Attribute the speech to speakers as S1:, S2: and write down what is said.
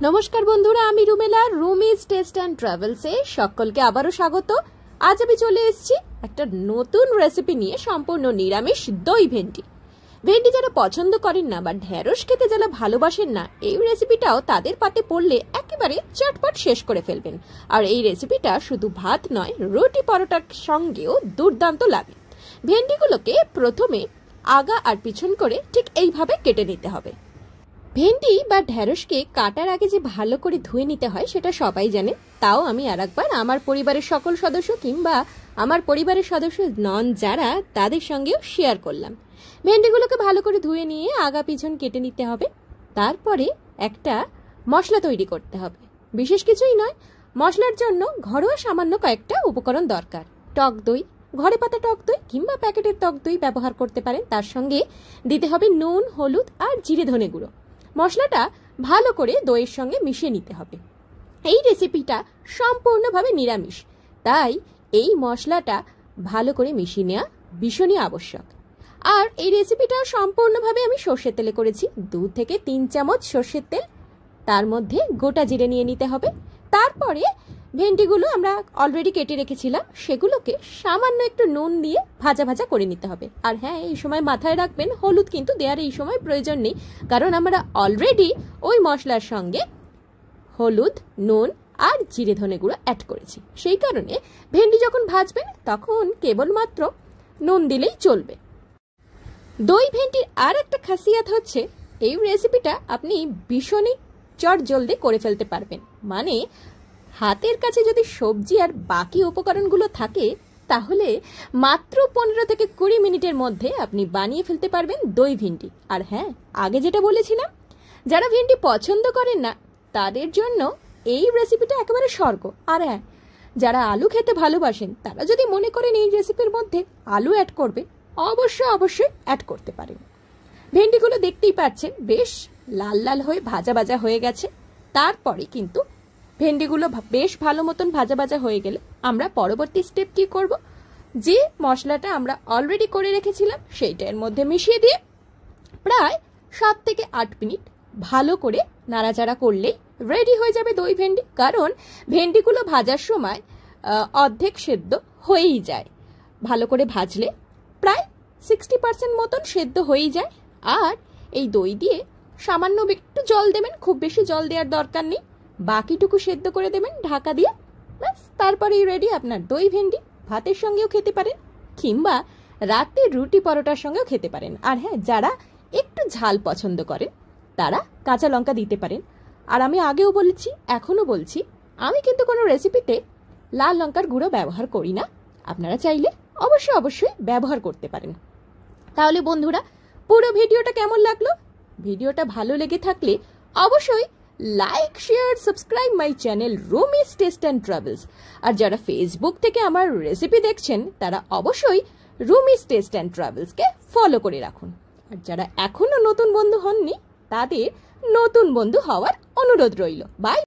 S1: নমস্কার বন্ধুরা, আমি রুমেলা, রুমিজ টেস্ট অ্যান্ড ট্রাভেলসে সকলকে আবারও স্বাগত। আজ আমি চলে এসেছি একটা নতুন রেসিপি নিয়ে, সম্পূর্ণ নিরামিষ দই ভেন্ডি। ভেন্ডি যারা পছন্দ করেন না বা ঢেঁড়স খেতে যারা ভালোবাসেন না, এই রেসিপিটাও তাদের পাতে পড়লে একেবারে চটপট শেষ করে ফেলবেন। আর এই রেসিপিটা শুধু ভাত নয়, রুটি পরোটার সঙ্গেও দুর্দান্ত লাগে। ভেন্ডিগুলোকে প্রথমে আগা আর পিছন করে ঠিক এইভাবে কেটে নিতে হবে। ভেন্ডি বা ঢেঁড়সকে কাটার আগে যে ভালো করে ধুয়ে নিতে হয় সেটা সবাই জানে, তাও আমি আরেকবার আমার পরিবারের সকল সদস্য কিংবা আমার পরিবারের সদস্য নন যারা, তাদের সঙ্গেও শেয়ার করলাম। ভেন্ডিগুলোকে ভালো করে ধুয়ে নিয়ে আগা পিছন কেটে নিতে হবে। তারপরে একটা মশলা তৈরি করতে হবে। বিশেষ কিছুই নয়, মশলার জন্য ঘরোয়া সামান্য কয়েকটা উপকরণ দরকার। টক দই, ঘরে পাতা টক দই কিংবা প্যাকেটের টক দই ব্যবহার করতে পারেন। তার সঙ্গে দিতে হবে নুন, হলুদ আর জিরে ধনে গুঁড়ো। মশলাটা ভালো করে দইয়ের সঙ্গে মিশিয়ে নিতে হবে। এই রেসিপিটা সম্পূর্ণভাবে নিরামিষ, তাই এই মশলাটা ভালো করে মিশিয়ে নেওয়া ভীষণই আবশ্যক। আর এই রেসিপিটা সম্পূর্ণভাবে আমি সর্ষের তেলে করেছি। 2 থেকে 3 চামচ সর্ষের তেল, তার মধ্যে গোটা জিরে নিয়ে নিতে হবে। তারপরে ভেন্ডিগুলো আমরা অলরেডি কেটে রেখেছিলাম, সেগুলোকে সামান্য একটু নুন দিয়ে ভাজা ভাজা করে নিতে হবে। আর হ্যাঁ, এই সময় মাথায় রাখবেন হলুদ কিন্তু দেওয়ার এই সময় প্রয়োজন নেই, কারণ আমরা অলরেডি ওই মশলার সঙ্গে হলুদ, নুন আর জিরে ধনে গুঁড়ো অ্যাড করেছি। সেই কারণে ভেন্ডি যখন ভাজবেন তখন কেবলমাত্র নুন দিলেই চলবে। দই ভেন্ডির আর একটা খাসিয়াত হচ্ছে, এই রেসিপিটা আপনি ভীষণই চটজলদি করে ফেলতে পারবেন। মানে হাতের কাছে যদি সবজি আর বাকি উপকরণগুলো থাকে, তাহলে মাত্র 15 থেকে 20 মিনিটের মধ্যে আপনি বানিয়ে ফেলতে পারবেন দই ভেন্ডি। আর হ্যাঁ, আগে যেটা বলেছিলাম, যারা ভেন্ডি পছন্দ করেন না তাদের জন্য এই রেসিপিটা একেবারে স্বর্গ। আর হ্যাঁ, যারা আলু খেতে ভালোবাসেন তারা যদি মনে করেন এই রেসিপির মধ্যে আলু অ্যাড করবে, অবশ্যই অ্যাড করতে পারেন। ভেন্ডিগুলো দেখতেই পাচ্ছেন বেশ লাল লাল হয়ে ভাজা ভাজা হয়ে গেছে। তারপরে কিন্তু ভেন্ডিগুলো বেশ ভালো মতন ভাজা ভাজা হয়ে গেলে আমরা পরবর্তী স্টেপ কি করব, যে মশলাটা আমরা অলরেডি করে রেখেছিলাম সেইটা এর মধ্যে মিশিয়ে দিয়ে প্রায় 7 থেকে 8 মিনিট ভালো করে নাড়াচাড়া করলেই রেডি হয়ে যাবে দই ভেন্ডি। কারণ ভেন্ডিগুলো ভাজার সময় অর্ধেক সেদ্ধ হয়েই যায়। ভালো করে ভাজলে প্রায় 60% মতন সেদ্ধ হয়েই যায়। আর এই দই দিয়ে সামান্য একটু জল দেবেন, খুব বেশি জল দেওয়ার দরকার নেই, বাকিটুকু সেদ্ধ করে দেবেন ঢাকা দিয়ে। ব্যাস, তারপরেই রেডি আপনার দই ভেন্ডি। ভাতের সঙ্গেও খেতে পারেন কিংবা রাতে রুটি পরোটার সঙ্গেও খেতে পারেন। আর হ্যাঁ, যারা একটু ঝাল পছন্দ করেন তারা কাঁচা লঙ্কা দিতে পারেন। আর আমি আগেও বলেছি, এখনো বলছি, আমি কিন্তু কোনো রেসিপিতে লাল লঙ্কার গুঁড়ো ব্যবহার করি না। আপনারা চাইলে অবশ্যই ব্যবহার করতে পারেন। তাহলে বন্ধুরা, পুরো ভিডিওটা কেমন লাগলো? ভিডিওটা ভালো লেগে থাকলে অবশ্যই like, share, subscribe my channel Rumi's taste and travels. আর যারা ফেসবুক থেকে আমার রেসিপি দেখছেন তারা অবশ্যই রুমিজ টেস্ট অ্যান্ড ট্রাভেলসকে ফলো করে রাখুন। আর যারা এখনো নতুন বন্ধু হননি তাদের নতুন বন্ধু হওয়ার অনুরোধ রইল। বাই।